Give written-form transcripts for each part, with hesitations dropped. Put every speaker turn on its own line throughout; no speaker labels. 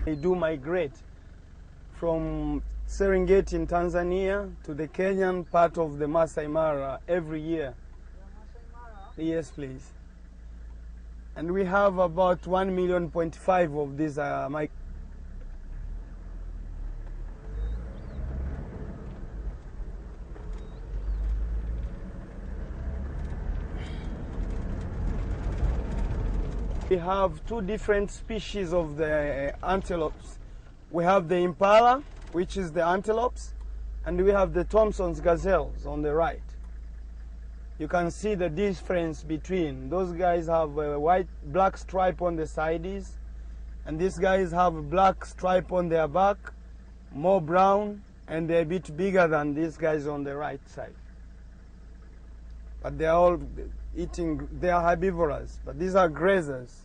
They do migrate from Serengeti in Tanzania to the Kenyan part of the Masai Mara every year. Yes, please. And we have about 1.5 million of these We have two different species of the antelopes. We have the impala, which is the antelopes, and we have the Thompson's gazelles on the right. You can see the difference between. Those guys have a black stripe on the sides, and these guys have a black stripe on their back, more brown, and they're a bit bigger than these guys on the right side. But they're all eating, they are herbivorous, but these are grazers.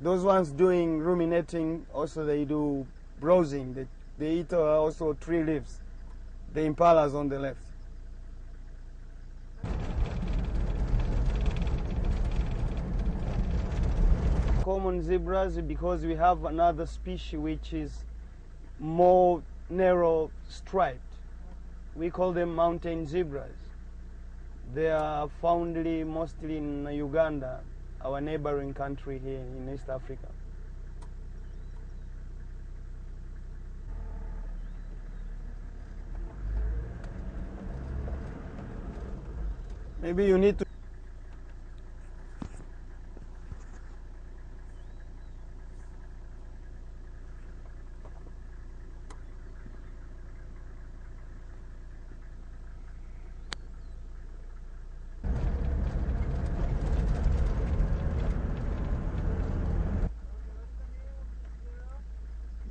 Those ones doing ruminating, also they do browsing. They eat also tree leaves. The impalas on the left. Common zebras, because we have another species which is more narrow striped. We call them mountain zebras. They are found mostly in Uganda, our neighboring country here in East Africa. Maybe you need to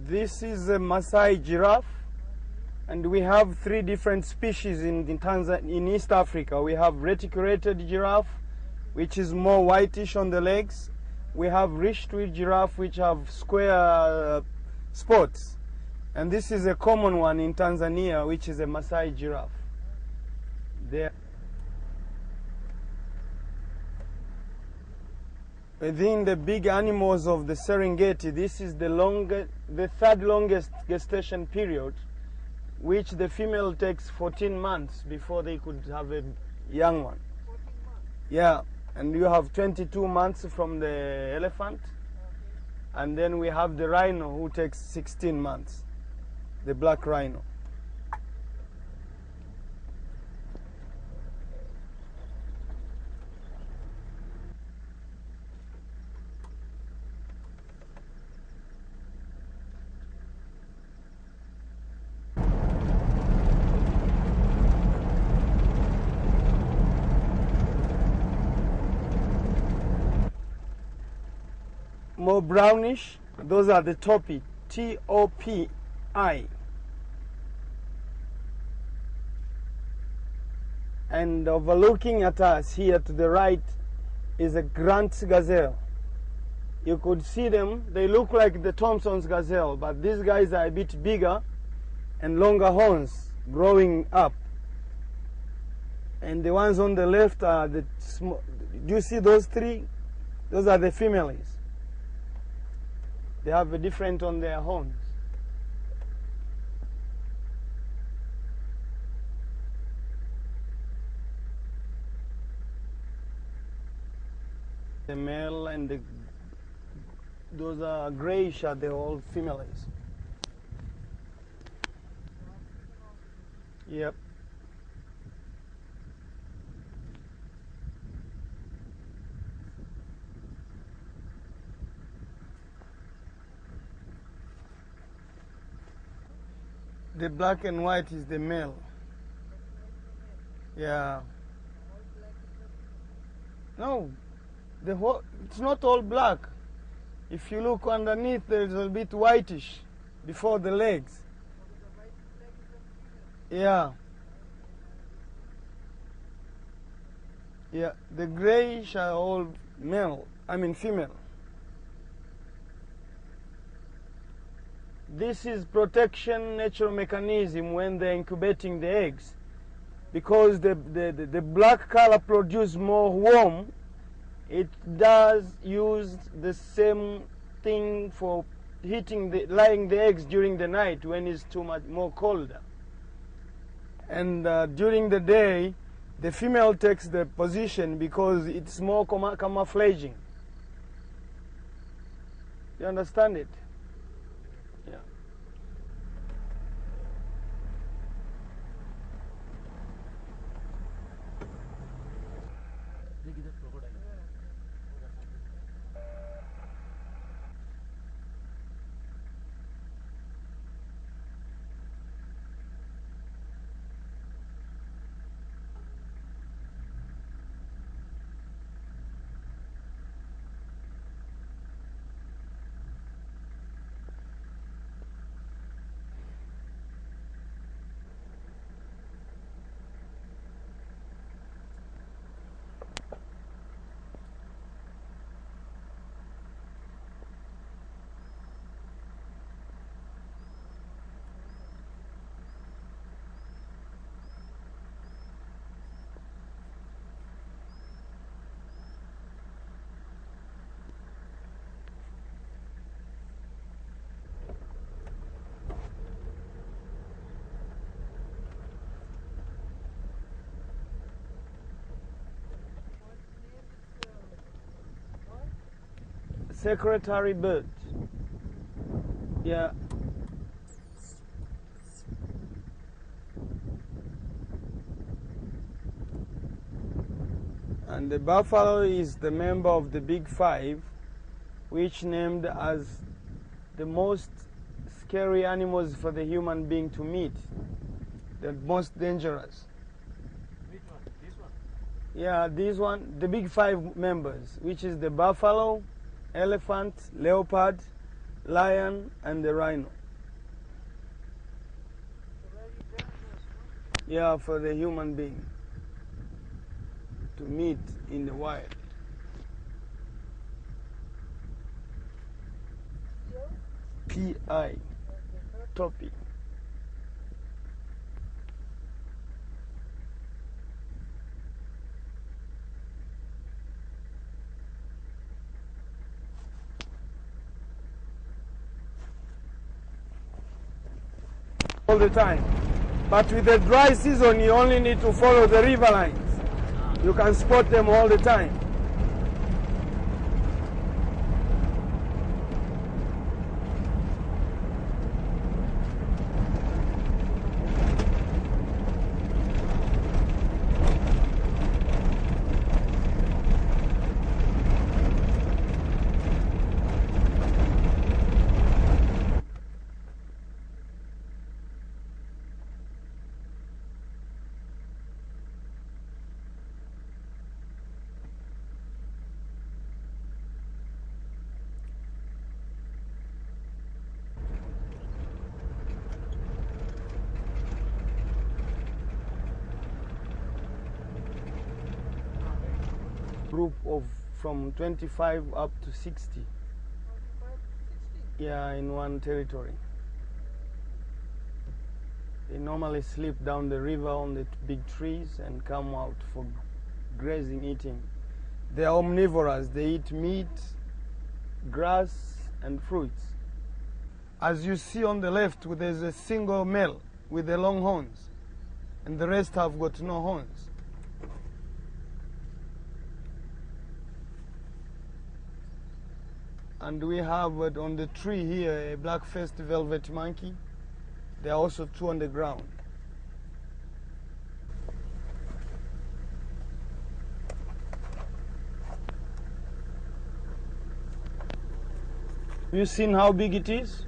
This is a Maasai giraffe, and we have three different species in East Africa. We have reticulated giraffe, which is more whitish on the legs. We have ridged giraffe, which have square spots. And this is a common one in Tanzania, which is a Maasai giraffe. Within the big animals of the Serengeti, this is the third longest gestation period, which the female takes 14 months before they could have a young one.
14 months?
Yeah, and you have 22 months from the elephant, and then we have the rhino who takes 16 months, the black rhino. More brownish, those are the topi, T-O-P-I. And overlooking at us here to the right is a Grant's gazelle. You could see them, they look like the Thompson's gazelle, but these guys are a bit bigger and longer horns growing up. And the ones on the left are the small. Do you see those three? Those are the females. They have a different on their horns. The male and those are grayish are the all females. Yep. The black and white is the male. Yeah. No, it's not all black. If you look underneath, there's a bit whitish before the legs. Yeah. Yeah, the grayish are all female. This is protection natural mechanism when they're incubating the eggs, because the black color produces more worm. It does use the same thing for laying the eggs during the night when it's too much more colder. And during the day, the female takes the position because it's more camouflaging. You understand it? Yeah. Secretary bird. Yeah. And the buffalo is the member of the Big Five, which named as the most scary animals for the human being to meet, the most dangerous.
Which one? This one?
Yeah, this one, the Big Five members, which is the buffalo, elephant, leopard, lion, and the rhino. Yeah, for the human being to meet in the wild. P.I. topic. All the time. But with the dry season, you only need to follow the river lines. You can spot them all the time. Group of from 25 up to 60.
25, 60.
Yeah, in one territory. They normally sleep down the river on the big trees and come out for grazing, eating. They are omnivorous. They eat meat, grass, and fruits. As you see on the left, there's a single male with the long horns, and the rest have got no horns. And we have on the tree here a black-faced velvet monkey. There are also two on the ground. Have you seen how big it is?